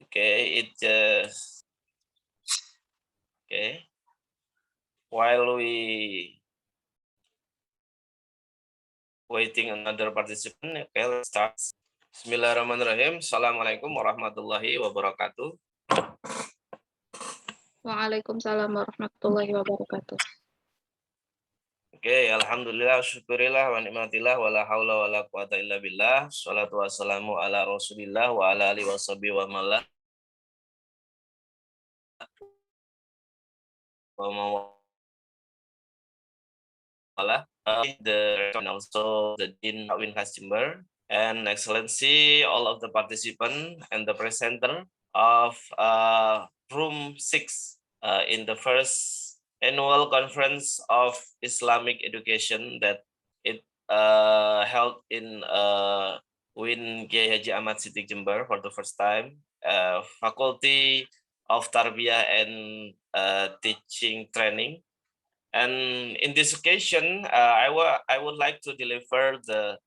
Okay, it just okay. While we waiting another participant, okay, let's start. Bismillahirrahmanirrahim. Assalamualaikum warahmatullahi wabarakatuh. Waalaikumsalam warahmatullahi wabarakatuh. Oke, alhamdulillah, syukurillah, wa nikmatillah, wa la haula wa la quwata illa billah. Sholatu wassalamu ala rasulillah wa ala alihi washabihi wa mala. And also the Dean UIN KHAS Jember, and Excellency, all of the participants and the presenter of room 6 in the first annual conference of Islamic education that it held in UIN KHAS City Jember for the first time. Faculty of Tarbiyah and Teaching Training. And in this occasion, I would like to deliver the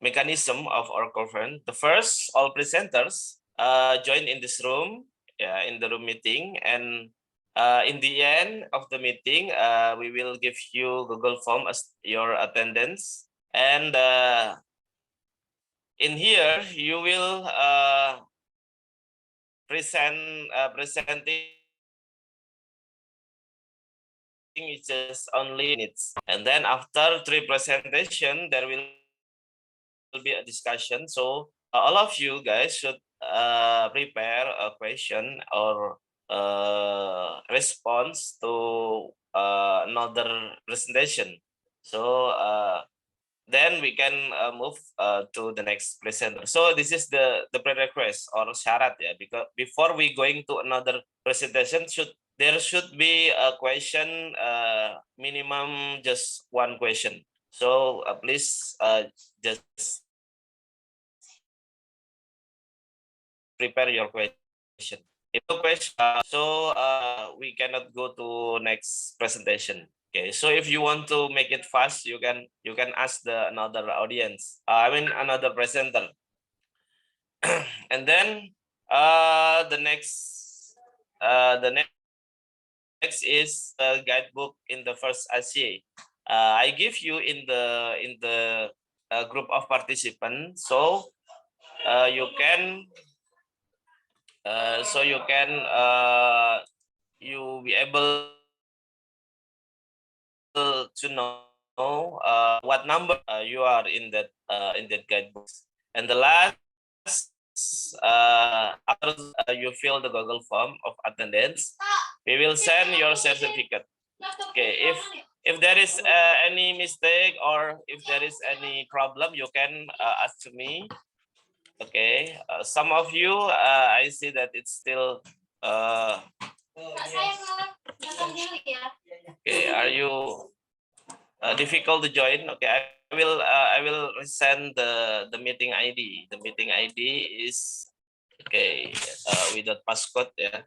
mechanism of our conference. The first, all presenters join in this room, in the room meeting, and in the end of the meeting, we will give you Google Form as your attendance, and in here you will presenting is just only minutes, and then after 3 presentation there will be a discussion. So all of you guys should prepare a question or response to another presentation. So then we can move to the next presenter. So this is the prerequisite or syarat, ya, because before we going to another presentation, there should be a question, minimum just 1 question. So please just prepare your question. If no question, so we cannot go to next presentation. Okay, so if you want to make it fast, you can ask another audience. I mean another presenter. And then the next is the guidebook in the first ACIE. I give you in the group of participants, so you can you be able to know what number you are in that guidebook. And the last, after you fill the Google form of attendance, we will send your certificate. Okay, if there is any mistake or if there is any problem, you can ask to me. Okay, some of you, I see that it's still okay, are you difficult to join? Okay, I will send the meeting ID. The meeting ID is okay without passcode, yeah.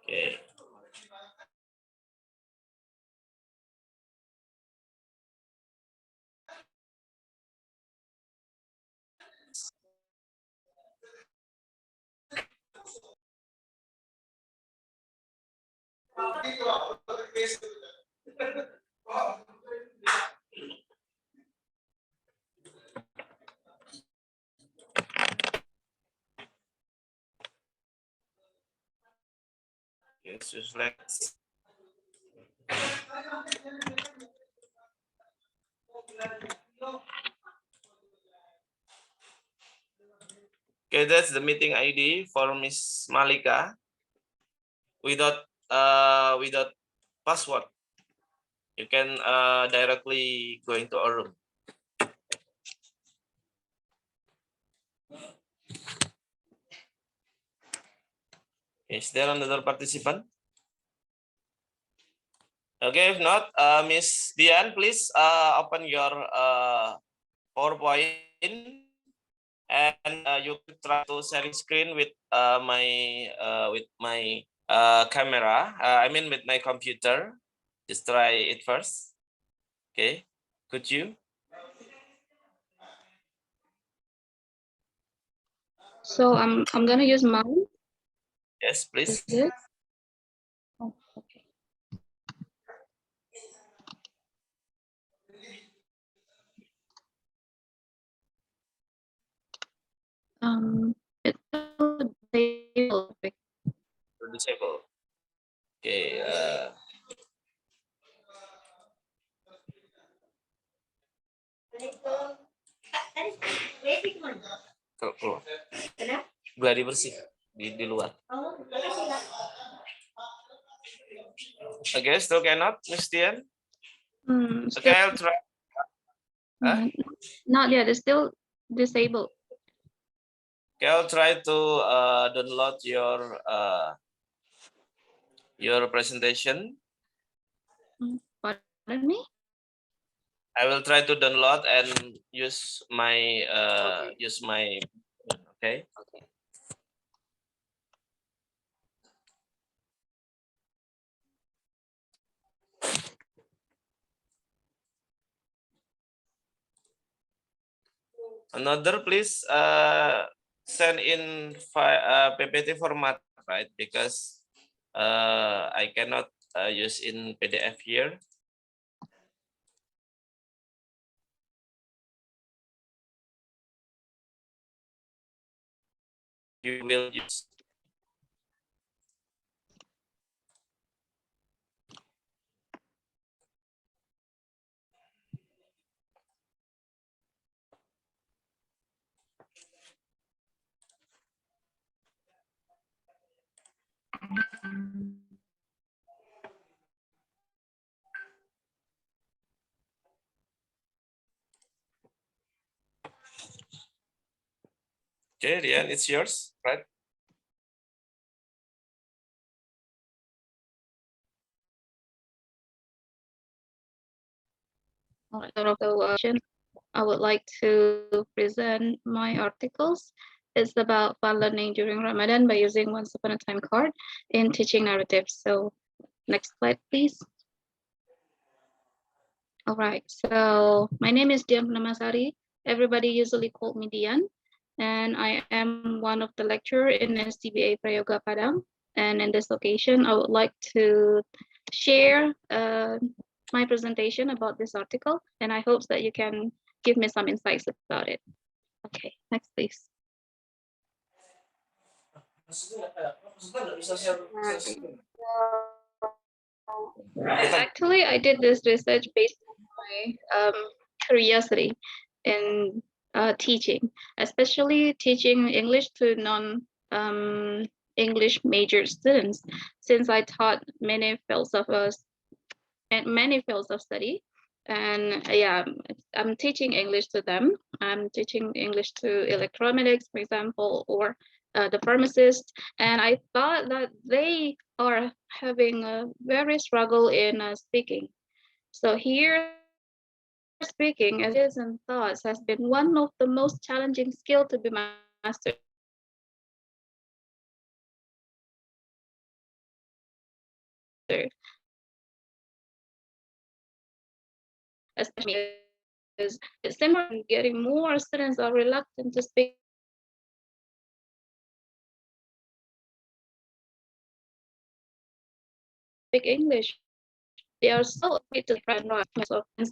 Okay. Yes, just let's. Okay, that's the meeting ID for Miss Malika. Without password, you can directly go into a room. Is there another participant? Okay, if not, Miss Dian, please open your PowerPoint, and you can try to sharing screen with my camera. I mean with my computer. Just try it first. Okay, could you? So I'm gonna use mine. Yes, please. Is it? Oh, okay. It's disabled. Disable. Okay. Keluar. Gladi bersih di luar. Okay, still cannot, Miss Dian. Okay, I'll try. Not yet. It's still disabled. Okay, I'll try to download your presentation. Pardon me? I will try to download and use my okay. Okay. Another, please send in PPT format, right? Because I cannot use in PDF here. You will use. Okay, Dian, it's yours, right? So, I would like to present my articles. It's about fun learning during Ramadan by using Once Upon a Time card in teaching narratives. So, next slide, please. All right, so my name is Dian Sari. Everybody usually called me Dian, and I am one of the lecturer in STBA Prayoga Padang. And in this occasion, I would like to share my presentation about this article, and I hope that you can give me some insights about it. Okay, next, please. Actually, I did this research based on my curiosity in teaching, especially teaching English to non-English major students, since I taught many fields of study. And yeah, I'm teaching English to them. I'm teaching English to electromechanics, for example, or the pharmacist. And I thought that they are having a very struggle in speaking. So here, speaking as ideas and thoughts has been one of the most challenging skill to be mastered, especially because it's similar and getting more students are reluctant to speak English. They are so afraid to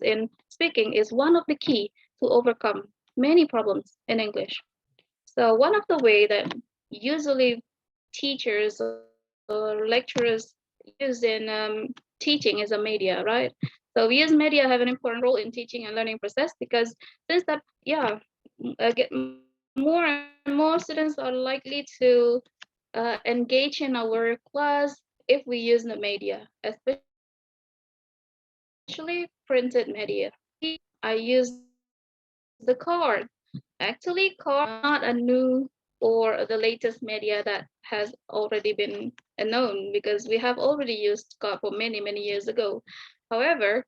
in speaking is one of the key to overcome many problems in English. So one of the way that usually teachers or lecturers use in teaching is a media, right? So we as media have an important role in teaching and learning process, because since that, yeah, get more and more students are likely to engage in our class if we use the media, especially printed media. I use the card. Actually, card not a new or the latest media that has already been known, because we have already used card for many years ago. However,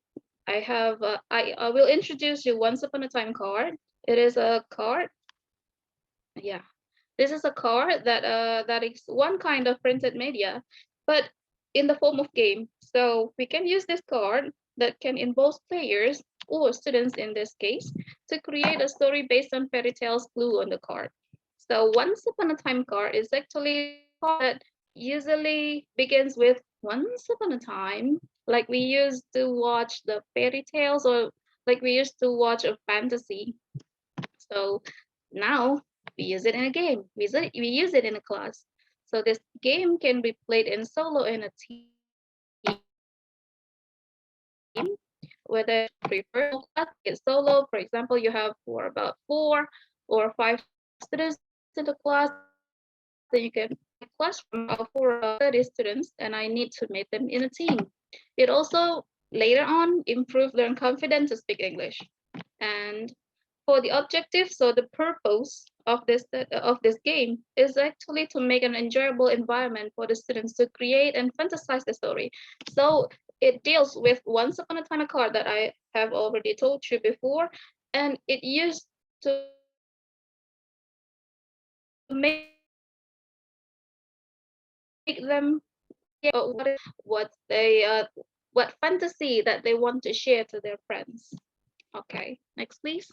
I will introduce you Once Upon a Time card. It is a card. Yeah, this is a card that that is one kind of printed media, but in the form of game. So we can use this card that can involve players or students in this case to create a story based on fairy tales clue on the card. So once upon a time card is actually the card that usually begins with once upon a time, like we used to watch the fairy tales or like we used to watch a fantasy. So now we use it in a game. We use it in a class. So this game can be played in solo in a team, whether you prefer class, it's solo. For example, you have for about 4 or 5 students in the class, then you can classroom for about 30 students, and I need to make them in a team. It also later on improve their confidence to speak English. And for the objective, so the purpose of this game is actually to make an enjoyable environment for the students to create and fantasize the story. So it deals with once upon a time a card that I have already told you before, and it used to make them what they what fantasy that they want to share to their friends. Okay, next please.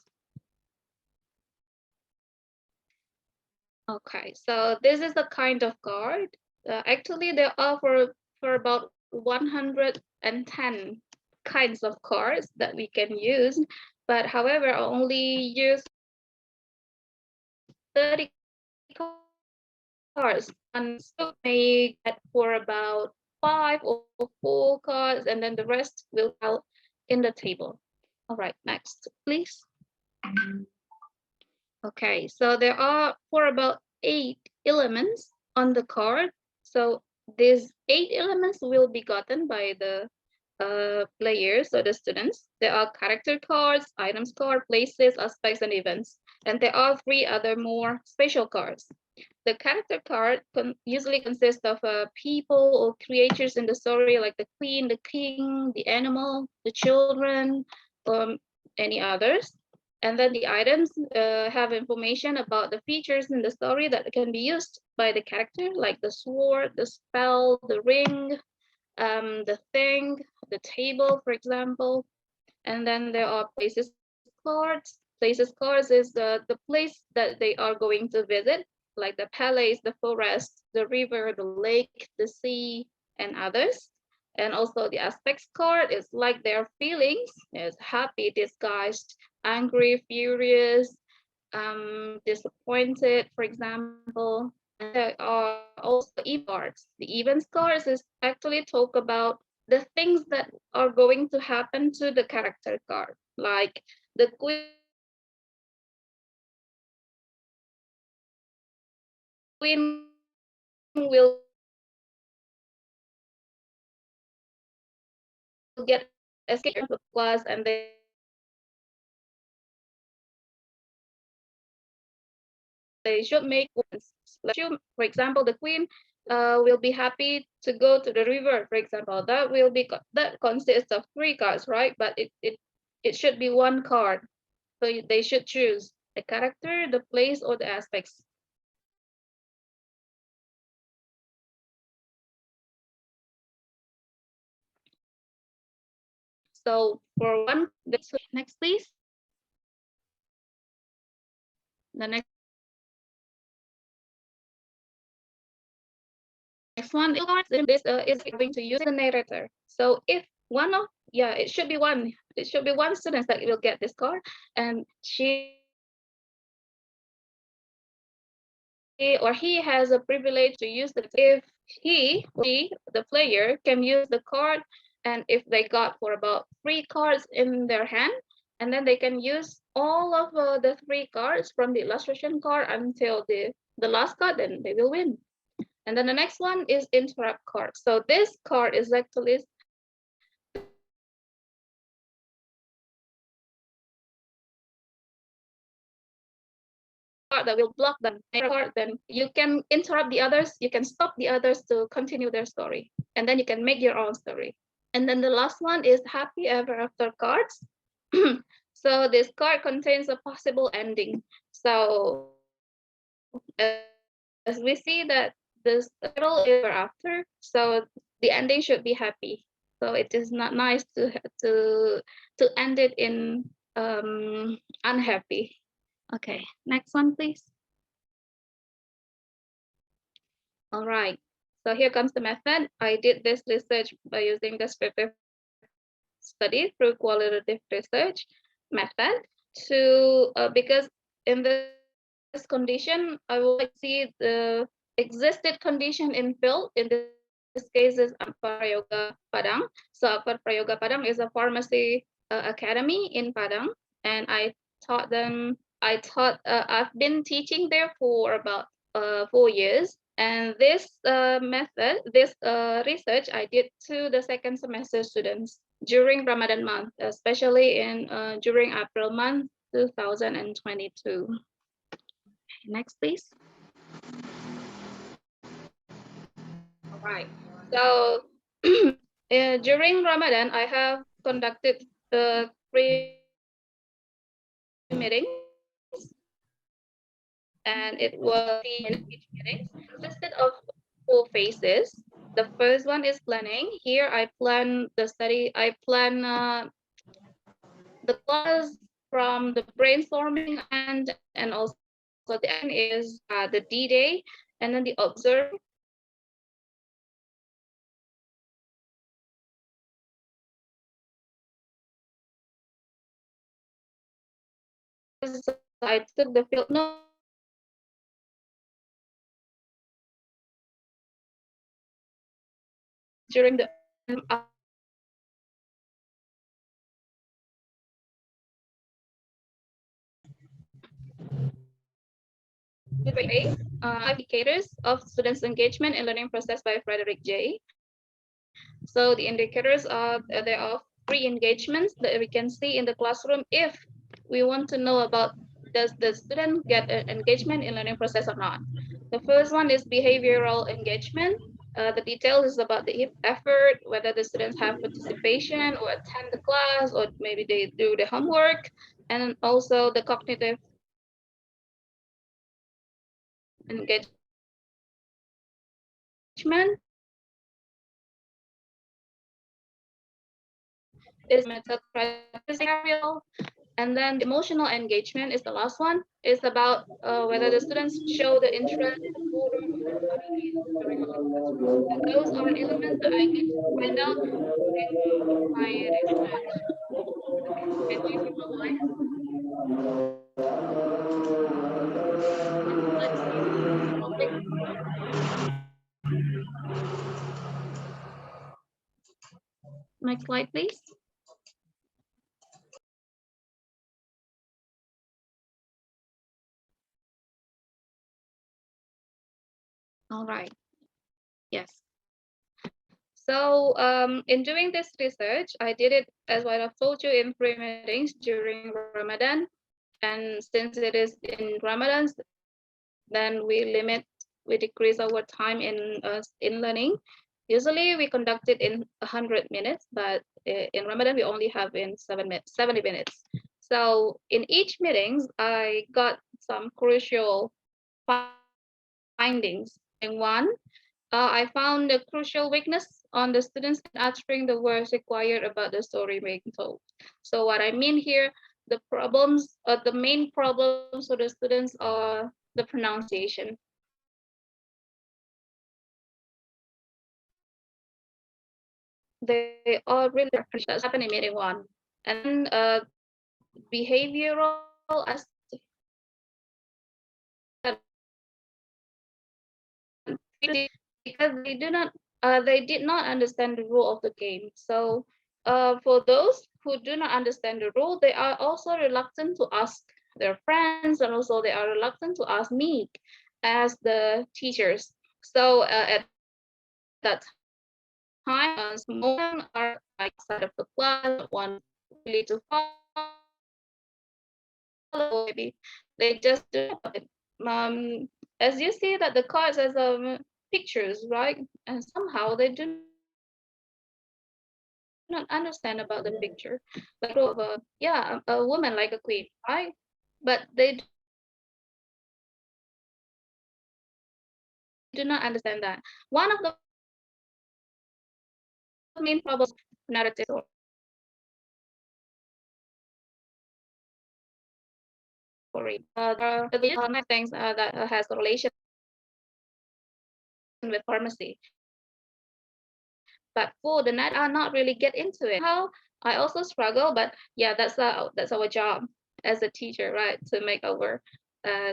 Okay, so this is the kind of card. Actually, there are for about 110 kinds of cards that we can use, but however, I only use 30 cards. And so may get for about 5 or 4 cards, and then the rest will out in the table. All right, next, please. Okay, so there are for about 8 elements on the card. So these 8 elements will be gotten by the players or the students. There are character cards, items card, places, aspects, and events. And there are 3 other more special cards. The character card usually consists of people or creatures in the story, like the queen, the king, the animal, the children, any others. And then the items have information about the features in the story that can be used by the character, like the sword, the spell, the ring, the thing, the table, for example. And then there are places cards. Places cards is the place that they are going to visit, like the palace, the forest, the river, the lake, the sea, and others. And also the aspects card is like their feelings, is happy, disgust, angry, furious, disappointed, for example. And there are also event cards. The event cards is actually talk about the things that are going to happen to the character card. Like the queen will get escaped from the class, and they should make ones. For example, the queen will be happy to go to the river, for example. That consists of 3 cards, right? But it should be 1 card. So they should choose the character, the place, or the aspects. So for one, next please. The next one is going to use the narrator. So if one of it should be one student that will get this card, and she or he has a privilege to use the if he or she, the player, can use the card, and if they got for about 3 cards in their hand, and then they can use all of the 3 cards from the illustration card until the last card, then they will win. And then the next one is interrupt card. So this card is actually that will block them card, then you can interrupt the others, you can stop the others to continue their story, and then you can make your own story. And then the last one is happy ever after cards. So this card contains a possible ending. So as we see that this title is ever after, so the ending should be happy. So it is not nice to end it in unhappy. Okay, next one, please. All right. So here comes the method. I did this research by using descriptive study through qualitative research method because in this condition, I would like to see the existed condition in field. In this case is Prayoga Padang. So Prayoga Padang is a pharmacy academy in Padang, and I've been teaching there for about 4 years. And this research I did to the second semester students during Ramadan month, especially during April month 2022. Next, please. All right. So during Ramadan, I have conducted the 3 meetings, and it was 3 minutes each meeting, consisted of 4 phases. The first one is planning. Here I plan the study. I plan the class from the brainstorming and also the end is the D-Day, and then the observe. So I took the field notes during the indicators of students' engagement in learning process by Frederick J. So the indicators there are 3 engagements that we can see in the classroom if we want to know about does the student get an engagement in learning process or not. The first one is behavioral engagement. The details is about the effort, whether the students have participation or attend the class, or maybe they do the homework, and also the cognitive engagement is method practical, and then the emotional engagement is the last one. It's about whether the students show the interest in the program or activities during the classroom. And those are elements that I get to find out during my research. Okay, can you see my slide? Next slide, please. All right. Yes. So in doing this research, I did it as what I've told you in 3 meetings during Ramadan. And since it is in Ramadan, then we decrease our time in learning. Usually we conduct it in 100 minutes, but in Ramadan we only have in 70 minutes. So in each meetings, I got some crucial findings. In one, I found a crucial weakness on the students in uttering the words required about the story being told. So what I mean here, the main problems for the students are the pronunciation. They are really that's happening in meeting one. And then behavioral aspect, because they did not understand the rule of the game. So for those who do not understand the rule, they are also reluctant to ask their friends, and also they are reluctant to ask me as the teachers. So at that time, some women are like outside of the class, want really to follow, maybe they just do it. As you see that the cards has pictures, right? And somehow they do not understand about the picture. Like a woman like a queen, right? But they do not understand that. One of the main problems for the students is the pronunciation. narrative story. The things that has correlation with pharmacy. But for the net, I not really get into it. How I also struggle, but yeah, that's our job as a teacher, right? To make our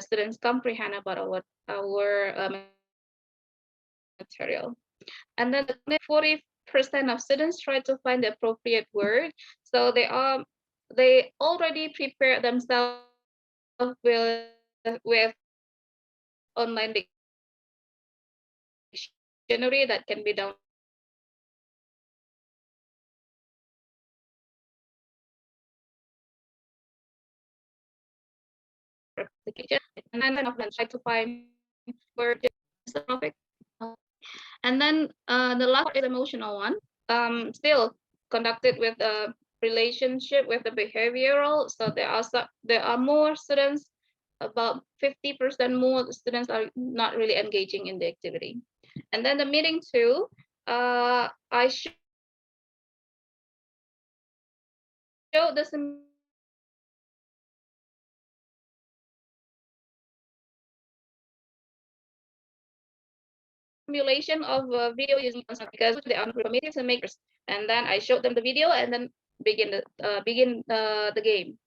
students comprehend about our material. And then the 40% of students try to find the appropriate word. So they already prepare themselves with online dictionary that can be downloaded application. And then of them try to find word topic. And then the last is emotional one. Still conducted with a relationship with the behavioral. So there are more students, about 50% more students are not really engaging in the activity. And then the meeting two, I showed the simulation of video using because they are committees and makers. And then I showed them the video and then begin the game.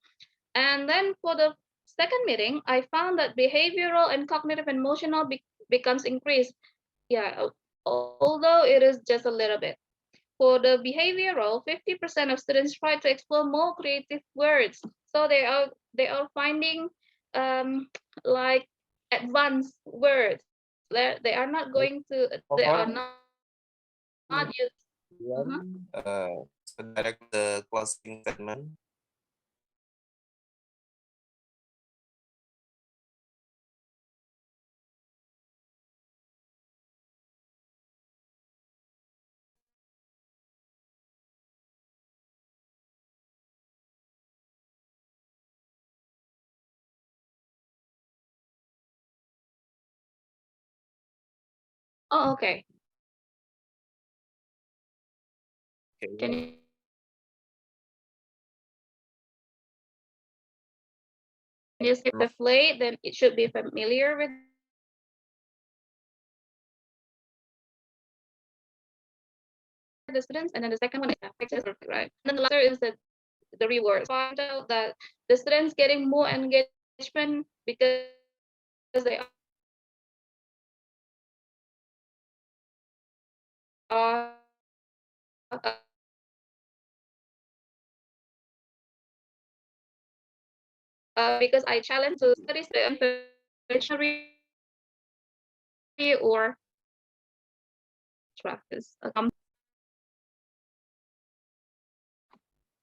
And then for the second meeting, I found that behavioral and cognitive and emotional becomes increased. Yeah, although it is just a little bit. For the behavioral, 50% of students try to explore more creative words. So they are finding like advanced words. They are not going to. They are not used. So direct the closing statement. Oh, okay. Okay. Can you skip the play? Then it should be familiar with the students. And then the second one is practice, right? And then the latter is the rewards. Find out that the students getting more engagement because they are because I challenge to study or practice.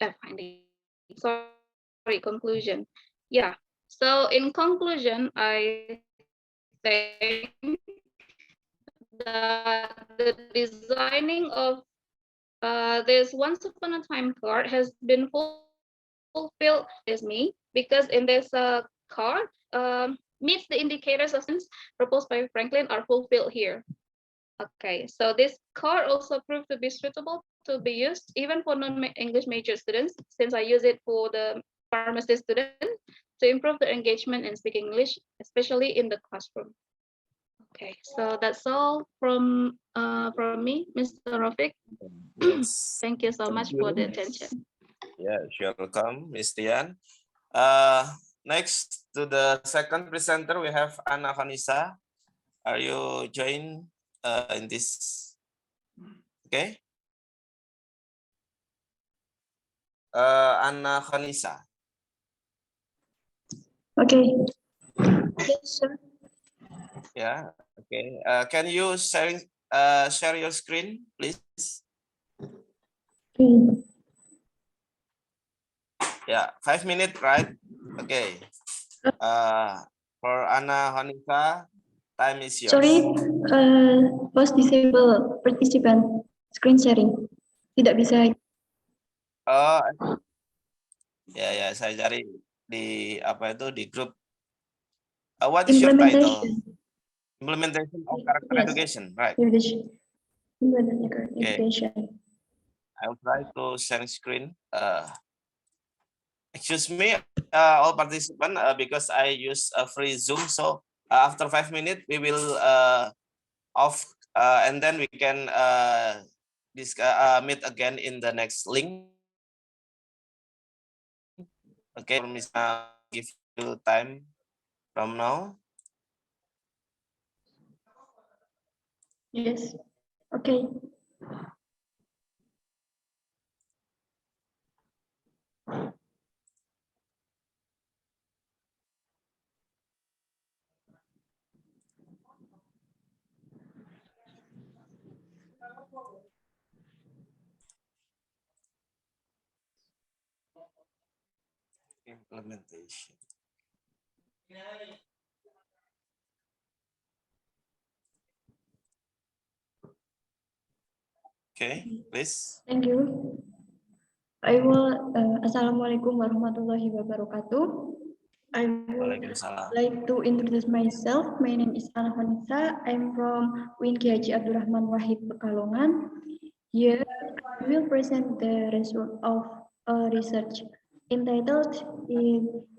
Finding. Sorry, conclusion. Yeah. So in conclusion, I think that the designing of this once upon a time card has been fulfilled is me because in this card meets the indicators of sense proposed by Franklin are fulfilled here. Okay, so this card also proved to be suitable to be used even for non-English major students, since I use it for the pharmacy students to improve their engagement in speaking English, especially in the classroom. Okay, so that's all from me, Mr. Rofiq. Yes. Thank you so Thank much you. for the attention. Yeah, you're welcome, Ms. Dian. Next to the second presenter, we have Anisah. Are you join in this? Okay. Anisah. Okay. Yes, sir. Yeah. Okay. Can you share your screen, please? Okay. Yeah, 5 minutes, right? Okay. For Anisah, time is yours. Sorry, was disable participant screen sharing. Tidak bisa. Ya, saya cari di apa itu di grup. What is your title? Implementation of Character Yes. Education, right? Implementation Okay. education. I'll try to share screen. Excuse me, all participants, because I use a free Zoom. So after 5 minutes, we will off, and then we can meet again in the next link. Okay, give you time from now. Yes. Okay. Implementation. Okay, please. Thank you. I will. Assalamualaikum warahmatullahi wabarakatuh. I would Waalaikumsalam. like to introduce myself. My name is Chonitsa. I'm from UIN KHAS Abdurrahman Wahid Pekalongan. Here, I will present the result of a research entitled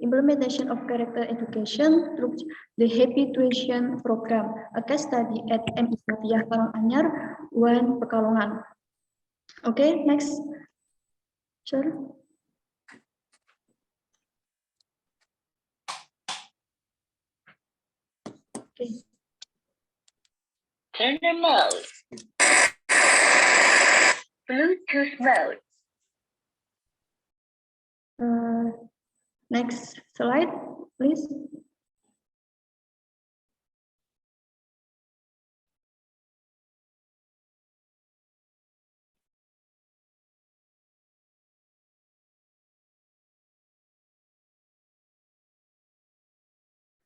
Implementation of Character Education through the Habituation Program, a case study at MI Sopiah Karanganyar, UIN Pekalongan. Okay, next. Sure. Okay. Turn the mode. Bluetooth mode. Next slide, please.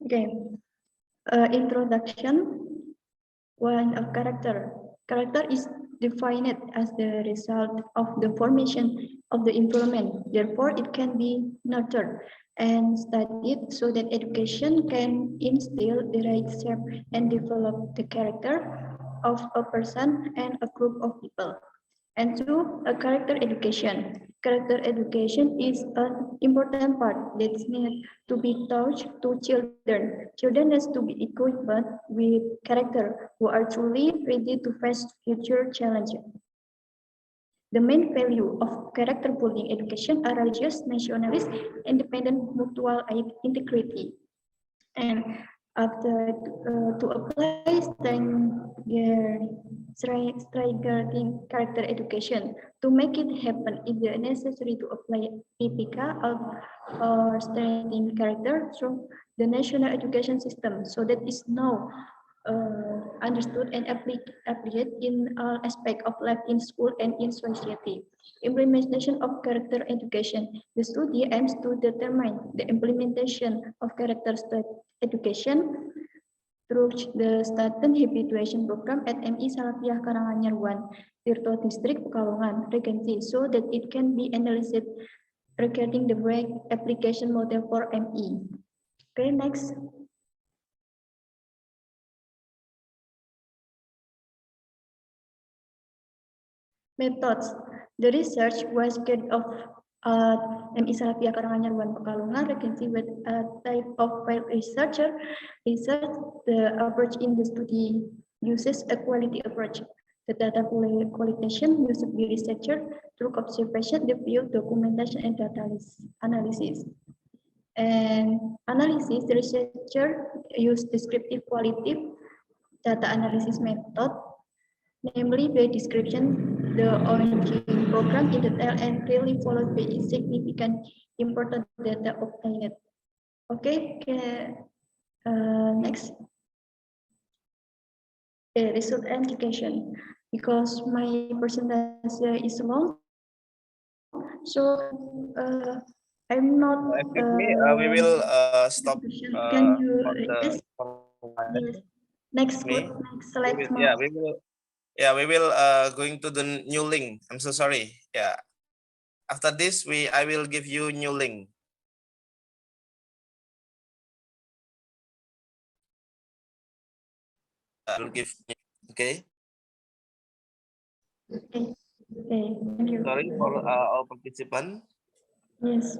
Okay. Introduction. One of character. Character is defined as the result of the formation of the environment. Therefore, it can be nurtured and studied so that education can instill the right shape and develop the character of a person and a group of people. And two, a character education. Character education is an important part that's needed to be taught to children. Children has to be equipped with character who are truly ready to face future challenges. The main value of character building education are religious, nationalist, independent, mutual aid, integrity. And after to apply striking character education to make it happen, it is necessary to apply PPK or strengthening character through the national education system, so that is now understood and applied in all aspects of life in school and in society. Implementation of character education. The study aims to determine the implementation of character education through the Student Habituation Program at MI Salatiah Karanganyar 1, Tirto District, Pekalongan, Regency, so that it can be analyzed regarding the break application model for MI. Okay, next. Methods. The research was carried out at MI Salatiah Karanganyar 1 Pekalongan, Regency, with a type of field researcher. Research, the approach in the study uses a quality approach. The data qualification used to be researcher through observation, review, documentation, and data analysis. And analysis, the researcher used descriptive qualitative data analysis method, namely by description the ongoing program in detail and clearly followed by significant important data obtained. Okay, next. Result indication. Because my presentation is long, so I'm not. Excuse me, we will stop Can you for the yes, yes. Next me. slide. We will going to the new link. I'm so sorry. Yeah. After this, I will give you new link. I will give. Okay. Okay. Okay, thank you. Sorry for all participants. Yes.